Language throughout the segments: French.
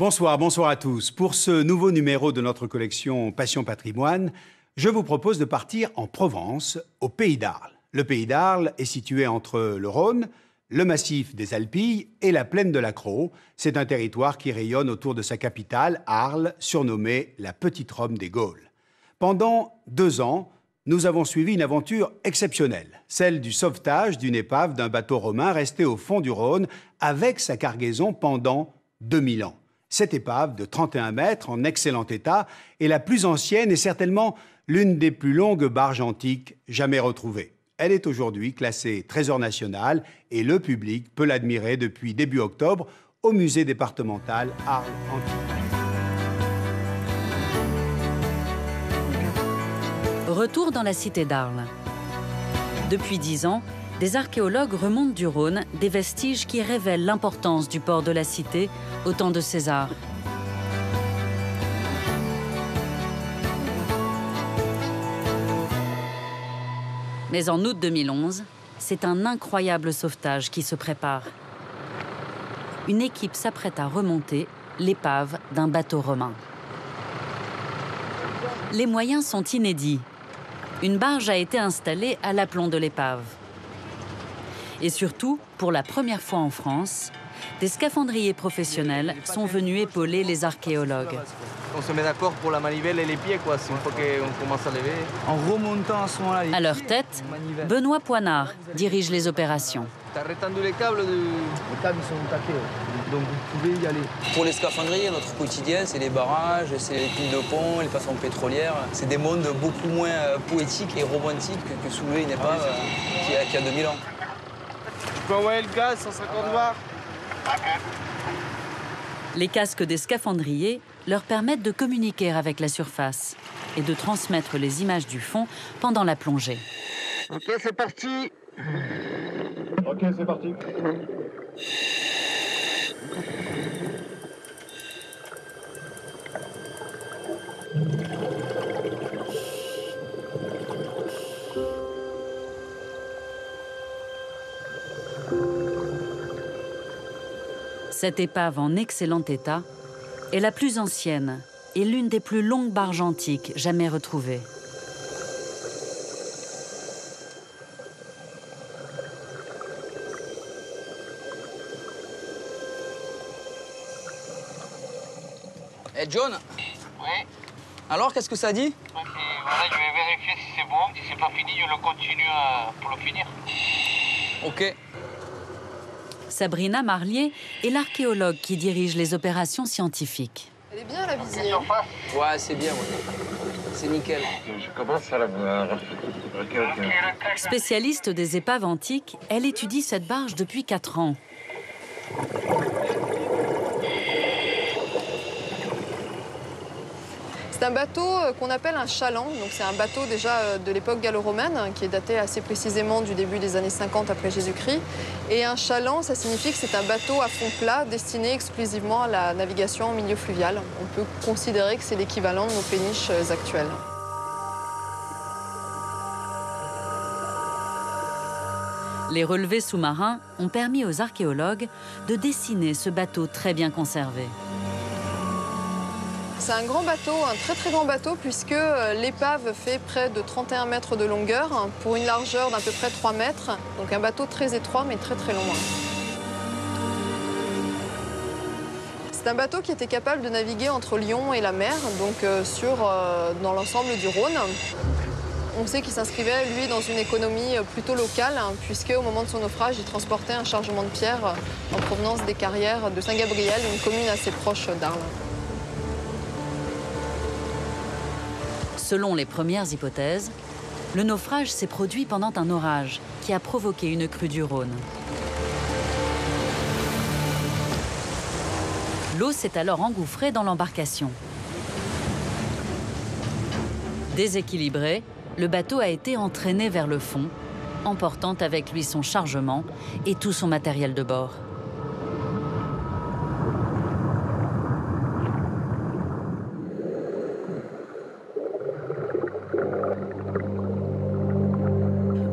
Bonsoir, bonsoir à tous. Pour ce nouveau numéro de notre collection Passion Patrimoine, je vous propose de partir en Provence, au Pays d'Arles. Le Pays d'Arles est situé entre le Rhône, le massif des Alpilles et la plaine de la Crau. C'est un territoire qui rayonne autour de sa capitale, Arles, surnommée la Petite Rome des Gaules. Pendant 2 ans, nous avons suivi une aventure exceptionnelle, celle du sauvetage d'une épave d'un bateau romain resté au fond du Rhône avec sa cargaison pendant 2000 ans. Cette épave de 31 mètres, en excellent état, est la plus ancienne et certainement l'une des plus longues barges antiques jamais retrouvées. Elle est aujourd'hui classée Trésor national et le public peut l'admirer depuis début octobre au musée départemental Arles Antiques. Retour dans la cité d'Arles. Depuis 10 ans, des archéologues remontent du Rhône des vestiges qui révèlent l'importance du port de la cité au temps de César. Mais en août 2011, c'est un incroyable sauvetage qui se prépare. Une équipe s'apprête à remonter l'épave d'un bateau romain. Les moyens sont inédits. Une barge a été installée à l'aplomb de l'épave. Et surtout, pour la première fois en France, des scaphandriers professionnels sont venus épauler les archéologues. On se met d'accord pour la manivelle et les pieds, quoi, une fois qu'on commence à lever. En remontant à ce moment-là. À leur tête, Benoît Poinard dirige les opérations. T'as rétendu les câbles Les câbles, ils sont taqués, donc vous pouvez y aller. Pour les scaphandriers, notre quotidien, c'est les barrages, c'est les piles de pont, les façons pétrolières. C'est des mondes beaucoup moins poétiques et romantiques que soulever une épave qui a 2000 ans. Tu peux envoyer le gaz, 150 bars. Les casques des scaphandriers leur permettent de communiquer avec la surface et de transmettre les images du fond pendant la plongée. Ok, c'est parti. Ok, c'est parti. Cette épave en excellent état est la plus ancienne et l'une des plus longues barges antiques jamais retrouvées. Eh John? Oui. Alors, qu'est-ce que ça dit? Voilà, je vais vérifier si c'est bon. Si c'est pas fini, je le continue pour le finir. Ok. Sabrina Marlier est l'archéologue qui dirige les opérations scientifiques. Elle est bien la visée. Ouais, c'est bien, ouais. C'est nickel. Je commence à la voir. Spécialiste des épaves antiques, elle étudie cette barge depuis 4 ans. C'est un bateau qu'on appelle un chaland. Donc c'est un bateau déjà de l'époque gallo-romaine qui est daté assez précisément du début des années 50 après Jésus-Christ. Et un chaland, ça signifie que c'est un bateau à fond plat destiné exclusivement à la navigation en milieu fluvial. On peut considérer que c'est l'équivalent de nos péniches actuelles. Les relevés sous-marins ont permis aux archéologues de dessiner ce bateau très bien conservé. C'est un grand bateau, un très très grand bateau, puisque l'épave fait près de 31 mètres de longueur pour une largeur d'à peu près 3 mètres. Donc un bateau très étroit mais très très long. C'est un bateau qui était capable de naviguer entre Lyon et la mer, donc dans l'ensemble du Rhône. On sait qu'il s'inscrivait, lui, dans une économie plutôt locale, puisque au moment de son naufrage, il transportait un chargement de pierre en provenance des carrières de Saint-Gabriel, une commune assez proche d'Arles. Selon les premières hypothèses, le naufrage s'est produit pendant un orage qui a provoqué une crue du Rhône. L'eau s'est alors engouffrée dans l'embarcation. Déséquilibré, le bateau a été entraîné vers le fond, emportant avec lui son chargement et tout son matériel de bord.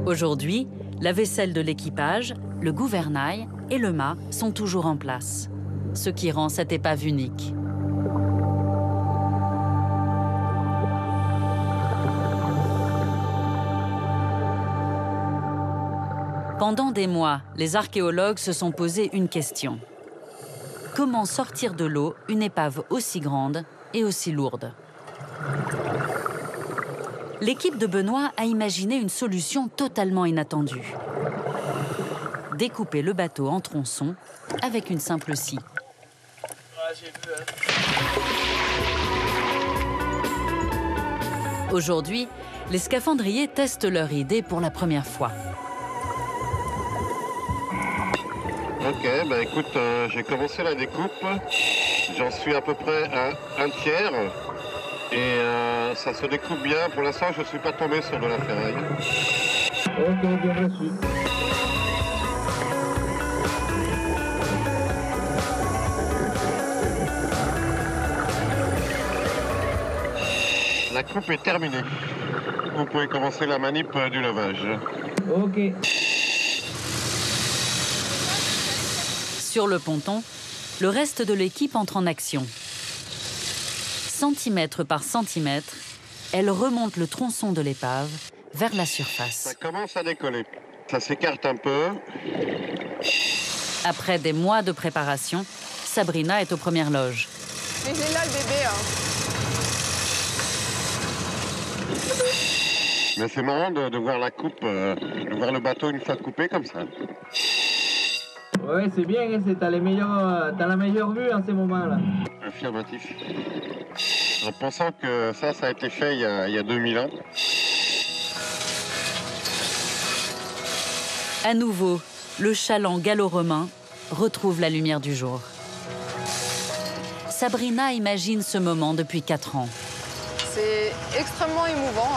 Aujourd'hui, la vaisselle de l'équipage, le gouvernail et le mât sont toujours en place. ce qui rend cette épave unique. Pendant des mois, les archéologues se sont posé une question. Comment sortir de l'eau une épave aussi grande et aussi lourde? L'équipe de Benoît a imaginé une solution totalement inattendue. Découper le bateau en tronçons avec une simple scie. Aujourd'hui, les scaphandriers testent leur idée pour la première fois. Ok, bah écoute, j'ai commencé la découpe. J'en suis à peu près à un tiers. Et ça se découpe bien. Pour l'instant, je ne suis pas tombé sur de la ferraille. Ok, bien reçu. La coupe est terminée. Vous pouvez commencer la manip du levage. Ok. Sur le ponton, le reste de l'équipe entre en action. Centimètre par centimètre, elle remonte le tronçon de l'épave vers la surface. Ça commence à décoller. Ça s'écarte un peu. Après des mois de préparation, Sabrina est aux premières loges. Et j'ai là le bébé. Mais c'est marrant de voir la coupe, de voir le bateau une fois coupé comme ça. Ouais, c'est bien, t'as la meilleure vue en ces moments-là. Affirmatif. En pensant que ça a été fait il y a 2000 ans. À nouveau, le chaland gallo-romain retrouve la lumière du jour. Sabrina imagine ce moment depuis 4 ans. C'est extrêmement émouvant.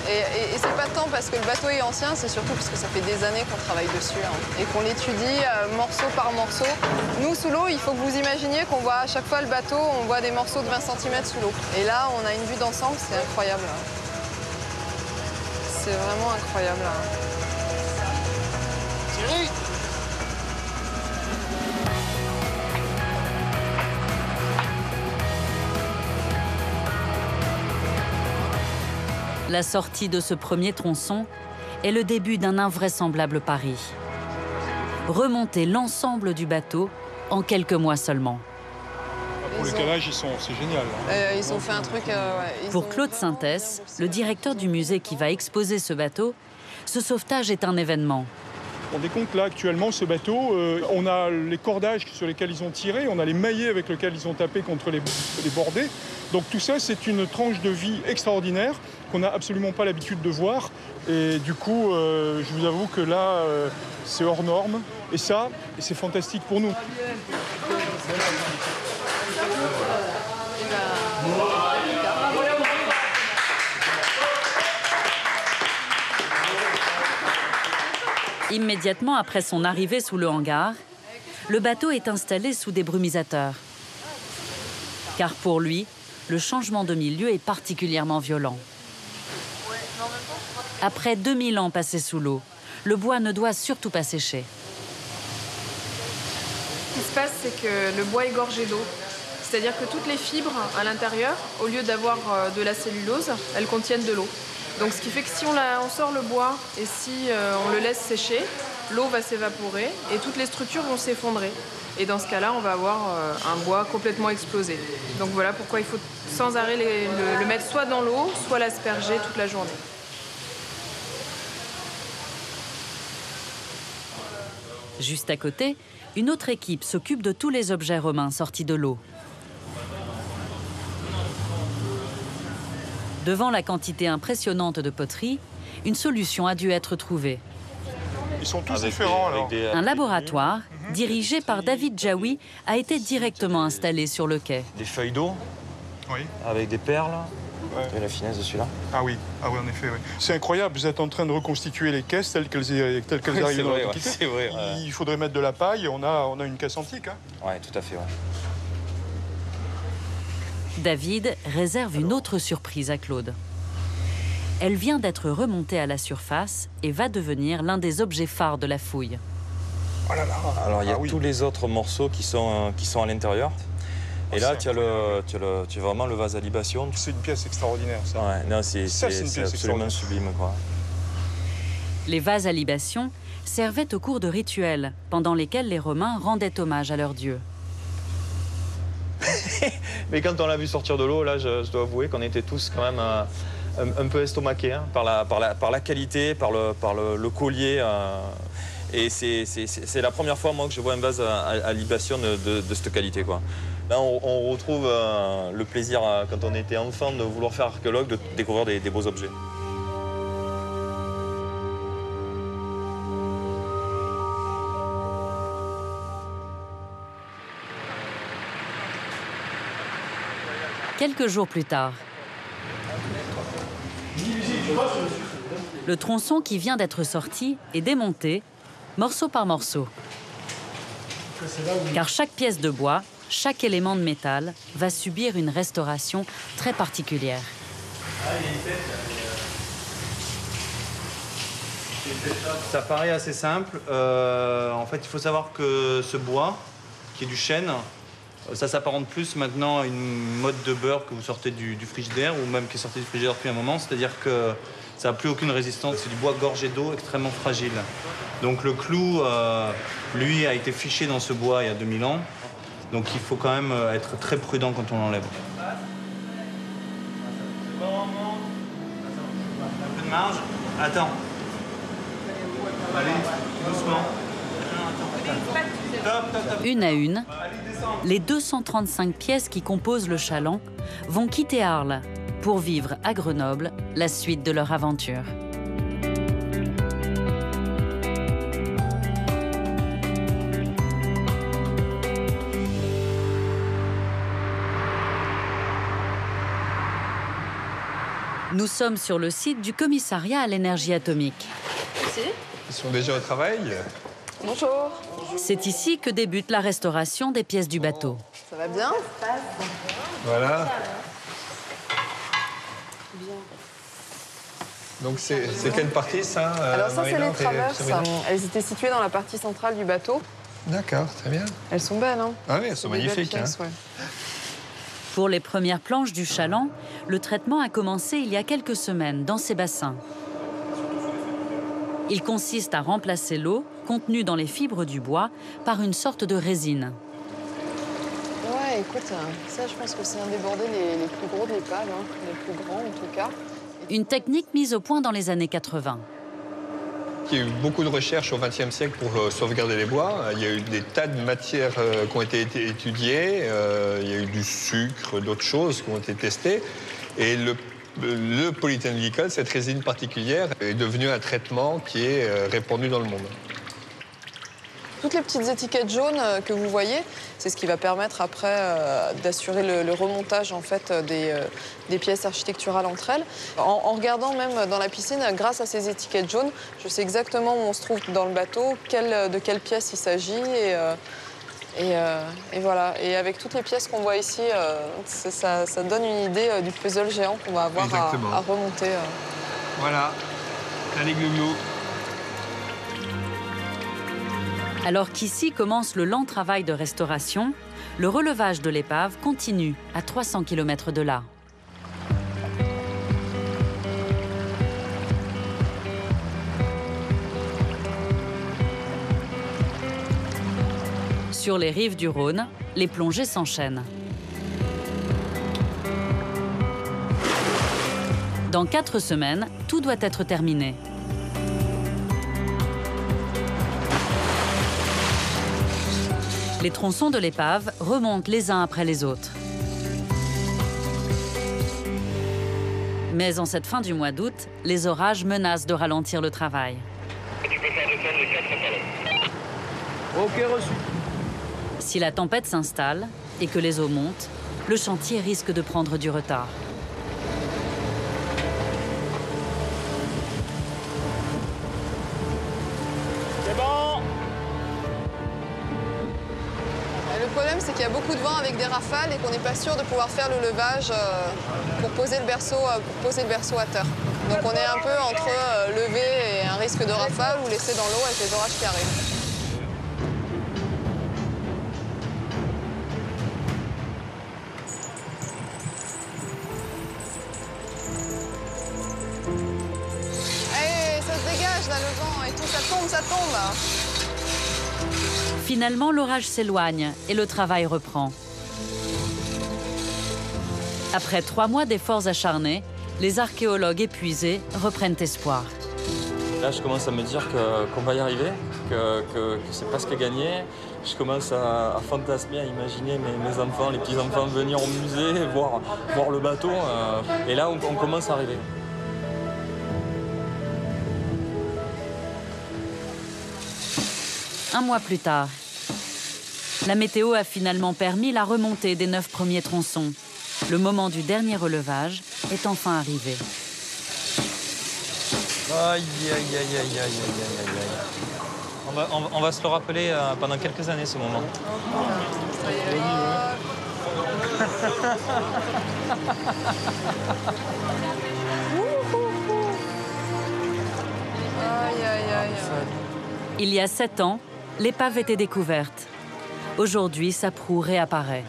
Et c'est pas tant parce que le bateau est ancien, c'est surtout parce que ça fait des années qu'on travaille dessus et qu'on l'étudie morceau par morceau. Nous, sous l'eau, il faut que vous imaginiez qu'on voit à chaque fois le bateau, on voit des morceaux de 20 cm sous l'eau. Et là, on a une vue d'ensemble, c'est incroyable. C'est vraiment incroyable. Thierry ! La sortie de ce premier tronçon est le début d'un invraisemblable pari. Remonter l'ensemble du bateau en quelques mois seulement. Pour le calage, c'est génial. Ils ont fait un truc... Pour Claude Sintès, le directeur du musée qui va exposer ce bateau, ce sauvetage est un événement. On décompte là actuellement ce bateau, on a les cordages sur lesquels ils ont tiré, on a les maillets avec lesquels ils ont tapé contre les bordées. Donc tout ça, c'est une tranche de vie extraordinaire qu'on n'a absolument pas l'habitude de voir. Et du coup, je vous avoue que là, c'est hors norme. Et ça, c'est fantastique pour nous. Immédiatement après son arrivée sous le hangar, le bateau est installé sous des brumisateurs. Car pour lui, le changement de milieu est particulièrement violent. Après 2000 ans passés sous l'eau, le bois ne doit surtout pas sécher. Ce qui se passe, c'est que le bois est gorgé d'eau. C'est-à-dire que toutes les fibres à l'intérieur, au lieu d'avoir de la cellulose, elles contiennent de l'eau. Donc ce qui fait que si on sort le bois et si on le laisse sécher, l'eau va s'évaporer et toutes les structures vont s'effondrer. Et dans ce cas-là, on va avoir un bois complètement explosé. Donc voilà pourquoi il faut sans arrêt le mettre soit dans l'eau, soit l'asperger toute la journée. Juste à côté, une autre équipe s'occupe de tous les objets romains sortis de l'eau. Devant la quantité impressionnante de poterie, une solution a dû être trouvée. Ils sont tous différents alors. Un laboratoire, dirigé par David Jaoui, a été directement installé sur le quai. Des feuilles d'eau, Oui. avec des perles, Ouais. et la finesse de celui-là. Ah oui, en effet. Oui. C'est incroyable, vous êtes en train de reconstituer les caisses telles qu'elles arrivent dans l'Antiquité. C'est vrai. Il faudrait mettre de la paille, on a une caisse antique. Hein. Ouais, tout à fait. Ouais. David réserve une autre surprise à Claude. Elle vient d'être remontée à la surface et va devenir l'un des objets phares de la fouille. Oh là là. Alors il y a tous les autres morceaux qui sont à l'intérieur. Et là, tu as vraiment le vase à libation. C'est une pièce extraordinaire, ça. Ouais, non, c'est absolument sublime, quoi. Les vases à libation servaient au cours de rituels, pendant lesquels les Romains rendaient hommage à leurs dieux. Mais quand on l'a vu sortir de l'eau, là, je dois avouer qu'on était tous quand même un peu estomaqués hein, par la qualité, par le collier. Et c'est la première fois, moi, que je vois un vase à libation de cette qualité, quoi. Là, on retrouve le plaisir, quand on était enfant, de vouloir faire archéologue, de découvrir des beaux objets. Quelques jours plus tard, le tronçon qui vient d'être sorti est démonté, morceau par morceau. Car chaque pièce de bois, chaque élément de métal va subir une restauration très particulière. Ça paraît assez simple. En fait, il faut savoir que ce bois, qui est du chêne, ça s'apparente plus maintenant à une mode de beurre que vous sortez du frigidaire, ou même qui est sorti du frigidaire depuis un moment. C'est-à-dire que ça n'a plus aucune résistance. C'est du bois gorgé d'eau, extrêmement fragile. Donc le clou, lui, a été fiché dans ce bois il y a 2000 ans. Donc il faut quand même être très prudent quand on l'enlève. Un peu de marge. Attends. Allez, doucement. Une à une, les 235 pièces qui composent le chaland vont quitter Arles pour vivre à Grenoble la suite de leur aventure. Nous sommes sur le site du commissariat à l'énergie atomique. Ils sont déjà au travail. Bonjour. C'est ici que débute la restauration des pièces du bateau. Ça va bien? Voilà. Donc c'est quelle partie ça Alors ça c'est Marina, les traverses. Elles étaient situées dans la partie centrale du bateau. D'accord, très bien. Elles sont belles, hein? Ah oui, elles sont magnifiques. Pièces, hein. ouais. Pour les premières planches du chaland, le traitement a commencé il y a quelques semaines dans ces bassins. Il consiste à remplacer l'eau contenue dans les fibres du bois par une sorte de résine. Ouais, écoute, ça je pense que c'est un des bordels les plus gros de l'épave, hein, les plus grands en tout cas. Une technique mise au point dans les années 80. Il y a eu beaucoup de recherches au XXe siècle pour sauvegarder les bois. Il y a eu des tas de matières qui ont été étudiées. Il y a eu du sucre, d'autres choses qui ont été testées. Et le polyéthylène glycol, cette résine particulière, est devenu un traitement qui est répandu dans le monde. Toutes les petites étiquettes jaunes que vous voyez, c'est ce qui va permettre après d'assurer le remontage en fait, des pièces architecturales entre elles. En regardant même dans la piscine, grâce à ces étiquettes jaunes, je sais exactement où on se trouve dans le bateau, de quelle pièce il s'agit. Et voilà. Et avec toutes les pièces qu'on voit ici, ça donne une idée du puzzle géant qu'on va avoir à remonter. Voilà. Allez, glouglou. Alors qu'ici commence le lent travail de restauration, le relevage de l'épave continue à 300 km de là. Sur les rives du Rhône, les plongées s'enchaînent. Dans 4 semaines, tout doit être terminé. Les tronçons de l'épave remontent les uns après les autres. Mais en cette fin du mois d'août, les orages menacent de ralentir le travail. Ok, reçu. Si la tempête s'installe et que les eaux montent, le chantier risque de prendre du retard. C'est bon. Le problème, c'est qu'il y a beaucoup de vent avec des rafales et qu'on n'est pas sûr de pouvoir faire le levage pour poser le berceau à terre. Donc on est un peu entre lever et un risque de rafale ou laisser dans l'eau avec les orages qui arrivent. tombe, ça tombe. Finalement, l'orage s'éloigne et le travail reprend. Après 3 mois d'efforts acharnés, les archéologues épuisés reprennent espoir. Là, je commence à me dire qu'on va y arriver, que c'est presque gagné. Je commence à fantasmer, à imaginer mes enfants, les petits-enfants venir au musée, voir le bateau. Et là, on commence à arriver. Un mois plus tard, la météo a finalement permis la remontée des 9 premiers tronçons. Le moment du dernier relevage est enfin arrivé. Aïe, aïe, aïe, aïe, aïe, aïe, aïe, aïe. On va se le rappeler pendant quelques années, ce moment. Aïe, aïe, aïe. Il y a 7 ans, l'épave était découverte. Aujourd'hui, sa proue réapparaît.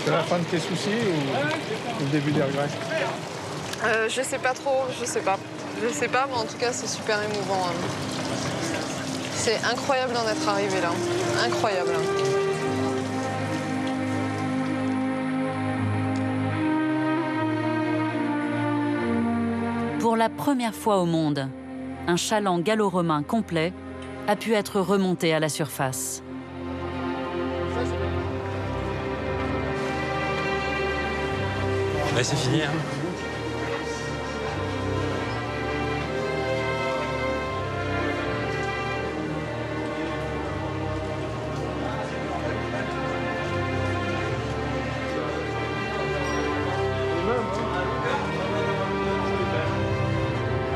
C'est la fin de tes soucis ou le début des regrets? Je sais pas trop, je sais pas. Je sais pas, mais en tout cas, c'est super émouvant. C'est incroyable d'en être arrivé là. Incroyable. Pour la première fois au monde, un chaland gallo-romain complet a pu être remonté à la surface. Ouais, c'est fini, hein.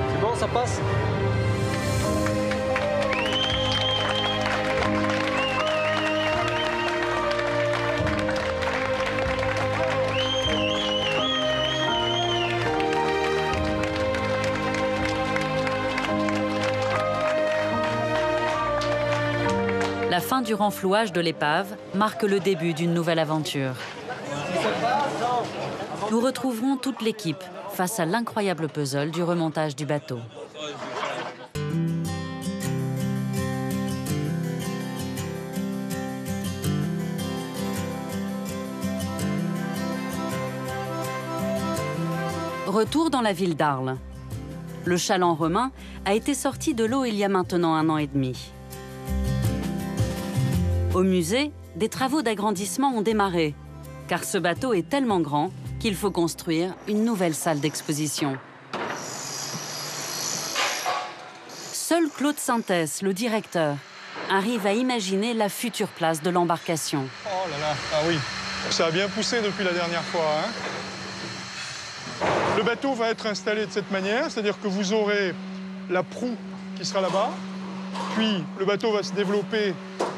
C'est bon, ça passe? La fin du renflouage de l'épave marque le début d'une nouvelle aventure. Nous retrouverons toute l'équipe face à l'incroyable puzzle du remontage du bateau. Retour dans la ville d'Arles. Le chaland romain a été sorti de l'eau il y a maintenant 1 an et demi. Au musée, des travaux d'agrandissement ont démarré, car ce bateau est tellement grand qu'il faut construire une nouvelle salle d'exposition. Seul Claude Sintès, le directeur, arrive à imaginer la future place de l'embarcation. Oh là là, ah oui, ça a bien poussé depuis la dernière fois, hein. Le bateau va être installé de cette manière, c'est-à-dire que vous aurez la proue qui sera là-bas, puis le bateau va se développer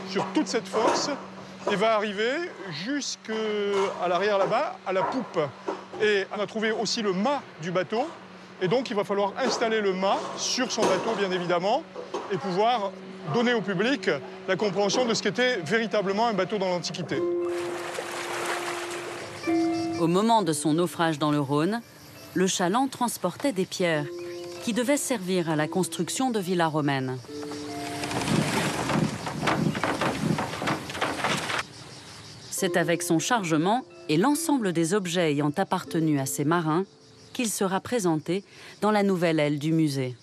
sur toute cette force et va arriver jusqu'à l'arrière là-bas, à la poupe. Et on a trouvé aussi le mât du bateau, et donc il va falloir installer le mât sur son bateau, bien évidemment, et pouvoir donner au public la compréhension de ce qu'était véritablement un bateau dans l'Antiquité. Au moment de son naufrage dans le Rhône, le chaland transportait des pierres qui devaient servir à la construction de villas romaines. C'est avec son chargement et l'ensemble des objets ayant appartenu à ces marins qu'il sera présenté dans la nouvelle aile du musée.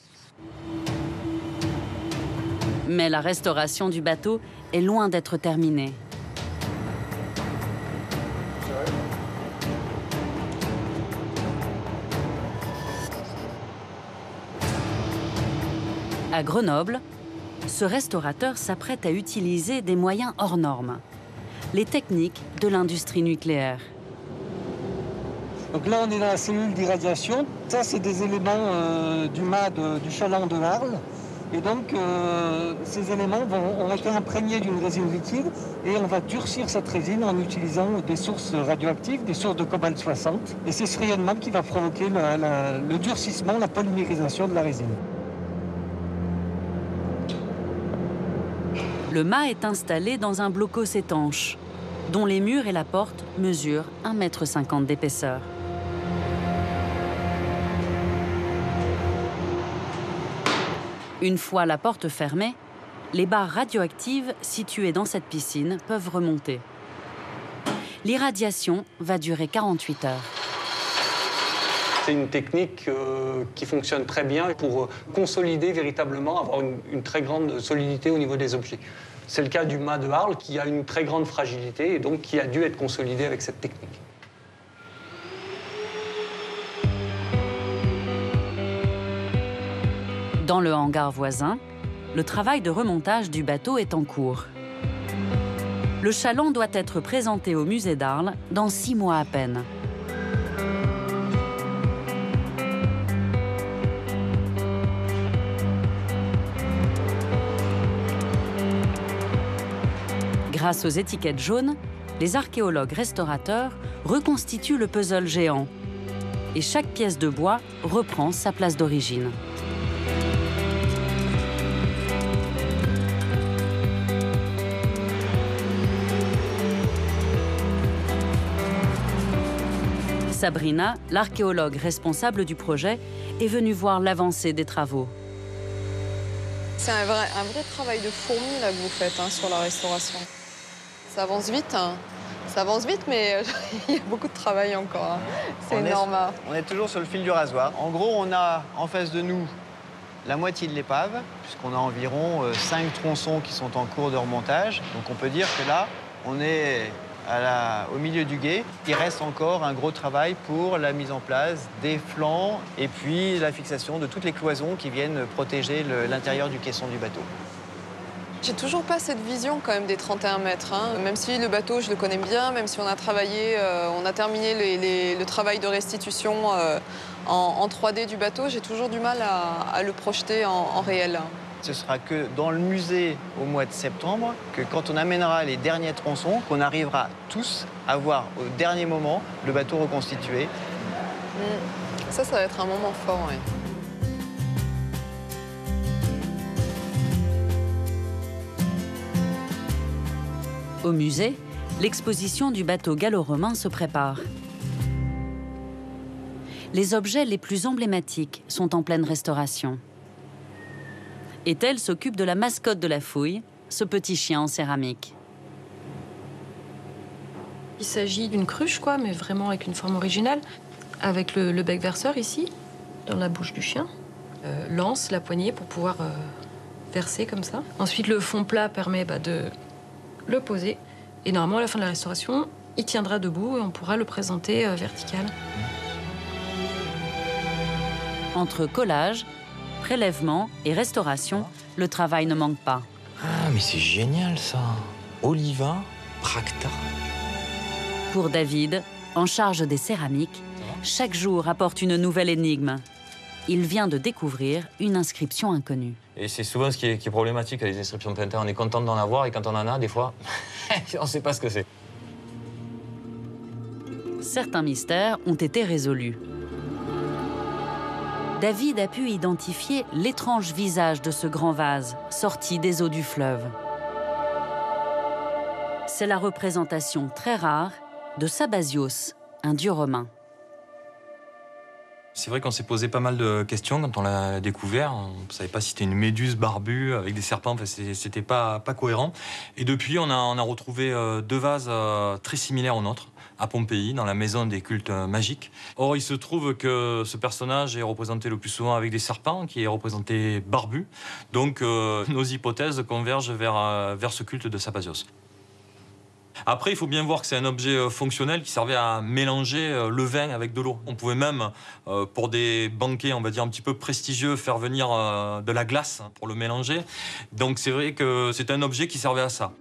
Mais la restauration du bateau est loin d'être terminée. À Grenoble, ce restaurateur s'apprête à utiliser des moyens hors normes, les techniques de l'industrie nucléaire. Donc là, on est dans la cellule d'irradiation. Ça, c'est des éléments du mât du chaland de Arles. Et donc, ces éléments ont été imprégnés d'une résine liquide et on va durcir cette résine en utilisant des sources radioactives, des sources de cobalt 60. Et c'est ce rayonnement qui va provoquer le durcissement, la polymérisation de la résine. Le mât est installé dans un blocos étanche. dont les murs et la porte mesurent 1,50 m d'épaisseur. Une fois la porte fermée, les barres radioactives situées dans cette piscine peuvent remonter. L'irradiation va durer 48 heures. C'est une technique qui fonctionne très bien pour consolider véritablement, avoir une très grande solidité au niveau des objets. C'est le cas du mât de Arles qui a une très grande fragilité et donc qui a dû être consolidé avec cette technique. Dans le hangar voisin, le travail de remontage du bateau est en cours. Le chaland doit être présenté au musée d'Arles dans 6 mois à peine. Grâce aux étiquettes jaunes, les archéologues restaurateurs reconstituent le puzzle géant. Et chaque pièce de bois reprend sa place d'origine. Sabrina, l'archéologue responsable du projet, est venue voir l'avancée des travaux. C'est un vrai travail de fourmi là, que vous faites sur la restauration. Ça avance vite, Ça avance vite, mais il y a beaucoup de travail encore. C'est énorme. On est toujours sur le fil du rasoir. En gros, on a en face de nous la moitié de l'épave, puisqu'on a environ 5 tronçons qui sont en cours de remontage. Donc on peut dire que là, on est au milieu du gué. Il reste encore un gros travail pour la mise en place des flancs et puis la fixation de toutes les cloisons qui viennent protéger l'intérieur du caisson du bateau. J'ai toujours pas cette vision quand même des 31 mètres. Même si le bateau, je le connais bien, même si on a travaillé, on a terminé le travail de restitution en 3D du bateau, j'ai toujours du mal à le projeter en réel. Ce sera que dans le musée au mois de septembre, que quand on amènera les derniers tronçons, qu'on arrivera tous à voir au dernier moment le bateau reconstitué. Ça va être un moment fort, oui. Au musée, l'exposition du bateau gallo-romain se prépare. Les objets les plus emblématiques sont en pleine restauration. Ethel s'occupe de la mascotte de la fouille, ce petit chien en céramique. Il s'agit d'une cruche, mais vraiment avec une forme originale, avec le bec verseur ici, dans la bouche du chien, l'anse, la poignée pour pouvoir verser comme ça. Ensuite, le fond plat permet de le poser. Et normalement, à la fin de la restauration, il tiendra debout et on pourra le présenter vertical. Entre collage, prélèvement et restauration, le travail ne manque pas. Ah, mais c'est génial ça. Oliva Practa. Pour David, en charge des céramiques, chaque jour apporte une nouvelle énigme. Il vient de découvrir une inscription inconnue. Et c'est souvent ce qui est problématique avec les inscriptions peintures. On est content d'en avoir et quand on en a, des fois, on ne sait pas ce que c'est. Certains mystères ont été résolus. David a pu identifier l'étrange visage de ce grand vase, sorti des eaux du fleuve. C'est la représentation très rare de Sabasios, un dieu romain. C'est vrai qu'on s'est posé pas mal de questions quand on l'a découvert. On ne savait pas si c'était une méduse barbue avec des serpents, enfin, c'était pas cohérent. Et depuis, on a retrouvé 2 vases très similaires aux nôtres, à Pompéi, dans la maison des cultes magiques. Or, il se trouve que ce personnage est représenté le plus souvent avec des serpents, qui est représenté barbu. Donc, nos hypothèses convergent vers ce culte de Sabasios. Après, il faut bien voir que c'est un objet fonctionnel qui servait à mélanger le vin avec de l'eau. On pouvait même, pour des banquets, on va dire, un petit peu prestigieux, faire venir de la glace pour le mélanger. Donc c'est vrai que c'est un objet qui servait à ça.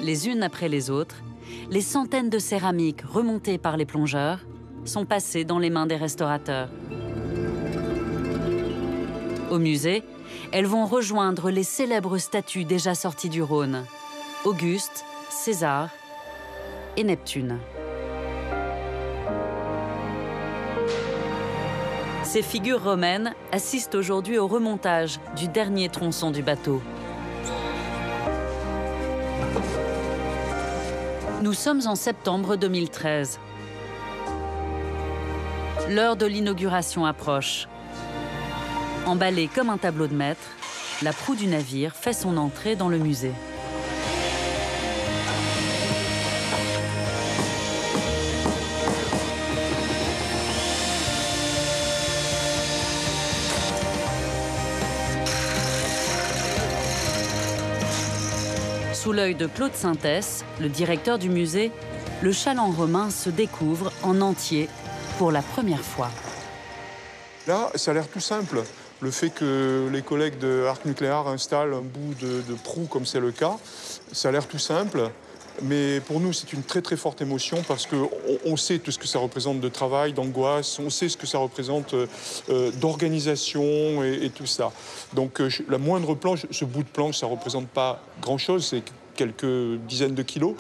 Les unes après les autres, les centaines de céramiques remontées par les plongeurs sont passées dans les mains des restaurateurs. Au musée, elles vont rejoindre les célèbres statues déjà sorties du Rhône, Auguste, César et Neptune. Ces figures romaines assistent aujourd'hui au remontage du dernier tronçon du bateau. Nous sommes en septembre 2013. L'heure de l'inauguration approche. Emballée comme un tableau de maître, la proue du navire fait son entrée dans le musée. Sous l'œil de Claude Sintès, le directeur du musée, le chaland romain se découvre en entier pour la première fois. Là, ça a l'air tout simple. Le fait que les collègues de Arc Nucléaire installent un bout de proue, comme c'est le cas, ça a l'air tout simple. Mais pour nous, c'est une très très forte émotion parce qu'on sait tout ce que ça représente de travail, d'angoisse, on sait ce que ça représente d'organisation et tout ça. Donc la moindre planche, ce bout de planche, ça ne représente pas grand-chose, c'est quelques dizaines de kilos.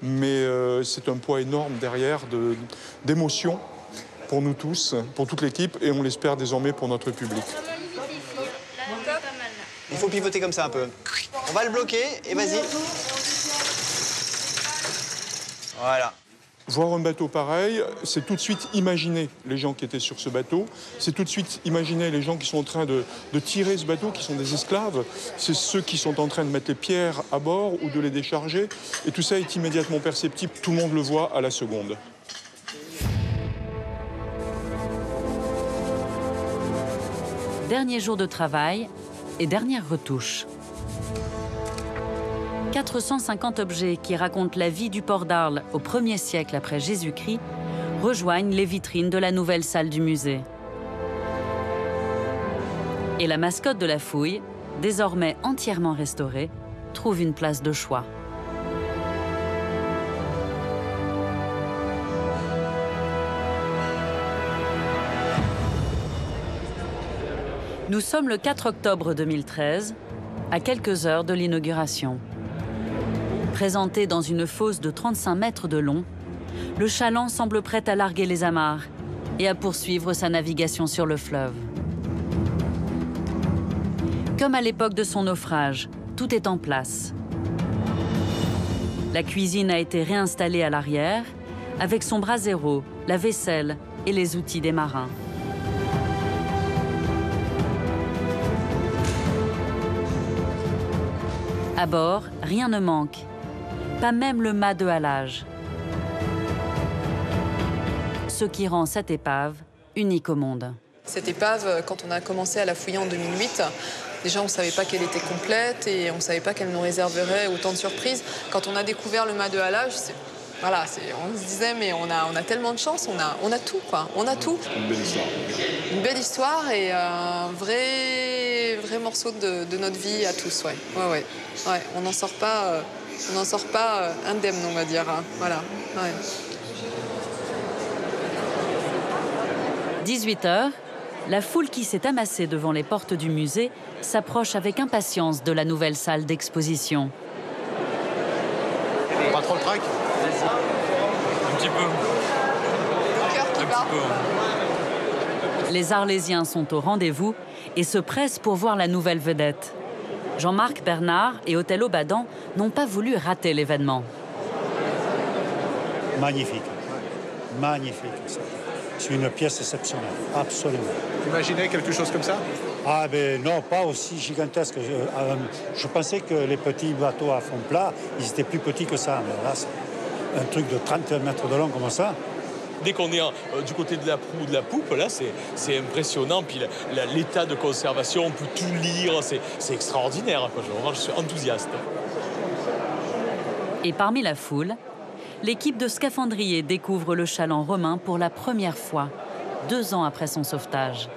Mais c'est un poids énorme derrière d'émotion pour nous tous, pour toute l'équipe et on l'espère désormais pour notre public. Il faut pivoter comme ça un peu. On va le bloquer et vas-y. Voilà. Voir un bateau pareil, c'est tout de suite imaginer les gens qui étaient sur ce bateau. C'est tout de suite imaginer les gens qui sont en train de tirer ce bateau, qui sont des esclaves. C'est ceux qui sont en train de mettre les pierres à bord ou de les décharger. Et tout ça est immédiatement perceptible. Tout le monde le voit à la seconde. Dernier jour de travail et dernière retouche. 450 objets qui racontent la vie du port d'Arles au 1er siècle après Jésus-Christ rejoignent les vitrines de la nouvelle salle du musée. Et la mascotte de la fouille, désormais entièrement restaurée, trouve une place de choix. Nous sommes le 4 octobre 2013, à quelques heures de l'inauguration. Présenté dans une fosse de 35 mètres de long, le chaland semble prêt à larguer les amarres et à poursuivre sa navigation sur le fleuve. Comme à l'époque de son naufrage, tout est en place. La cuisine a été réinstallée à l'arrière, avec son brasero, la vaisselle et les outils des marins. À bord, rien ne manque. Pas même le mât de halage. Ce qui rend cette épave unique au monde. Cette épave, quand on a commencé à la fouiller en 2008, déjà on ne savait pas qu'elle était complète et on ne savait pas qu'elle nous réserverait autant de surprises. Quand on a découvert le mât de halage, voilà, on se disait mais on a tellement de chance, on a tout quoi, on a tout. Une belle histoire. Une belle histoire et un vrai morceau de notre vie à tous, ouais. Ouais. On n'en sort pas. On n'en sort pas indemne, on va dire. Voilà. Ouais. 18h, la foule qui s'est amassée devant les portes du musée s'approche avec impatience de la nouvelle salle d'exposition. Pas trop le trac? Un petit peu. Le cœur qui bat. Les Arlésiens sont au rendez-vous et se pressent pour voir la nouvelle vedette. Jean-Marc Bernard et Othello Badan n'ont pas voulu rater l'événement. Magnifique. Magnifique. C'est une pièce exceptionnelle, absolument. Vous imaginez quelque chose comme ça? Ah ben non, pas aussi gigantesque. Je pensais que les petits bateaux à fond plat, ils étaient plus petits que ça. Mais là, c'est un truc de 30 mètres de long comme ça. Dès qu'on est du côté de la proue, de la poupe, là, c'est impressionnant. Puis l'état de conservation, on peut tout lire, c'est extraordinaire. Vraiment, je suis enthousiaste. Et parmi la foule, l'équipe de scaphandriers découvre le chaland romain pour la première fois, 2 ans après son sauvetage.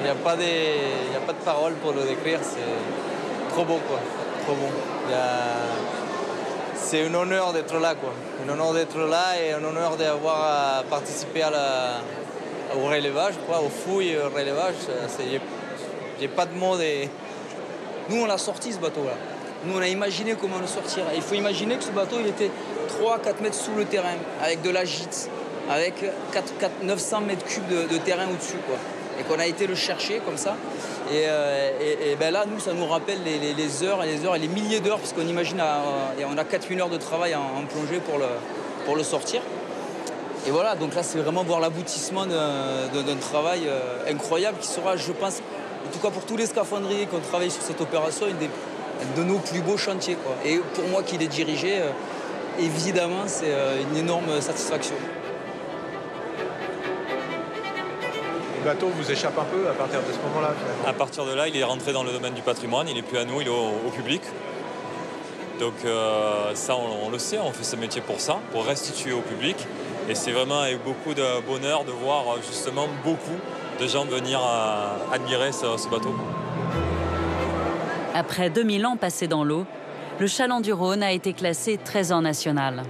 Il n'y a pas de paroles pour le décrire, c'est trop beau, quoi. Trop bon. C'est un honneur d'être là, quoi. Un honneur d'être là et un honneur d'avoir participé au relevage, quoi, aux fouilles, au relevage. J'ai pas de mots. Nous, on l'a sorti, ce bateau-là. Nous, on a imaginé comment le sortir. Il faut imaginer que ce bateau, il était 3-4 mètres sous le terrain, avec de la gîte, avec 900 mètres cubes de terrain au-dessus, quoi. et qu'on a été le chercher comme ça. Et ben là, nous, ça nous rappelle les heures et les heures et les milliers d'heures, parce qu'on imagine, on a 4 000 heures de travail en plongée pour le sortir. Et voilà, donc là, c'est vraiment voir l'aboutissement d'un travail incroyable qui sera, je pense, en tout cas pour tous les scaphandriers qui ont travaillé sur cette opération, un de nos plus beaux chantiers, quoi. Et pour moi qui l'ai dirigé, évidemment, c'est une énorme satisfaction. Le bateau vous échappe un peu à partir de ce moment-là, finalement? À partir de là, il est rentré dans le domaine du patrimoine, il n'est plus à nous, il est au public. Donc ça, on le sait, on fait ce métier pour ça, pour restituer au public. Et c'est vraiment avec beaucoup de bonheur de voir justement beaucoup de gens venir admirer ce bateau. Après 2000 ans passés dans l'eau, le Chaland du Rhône a été classé trésor national.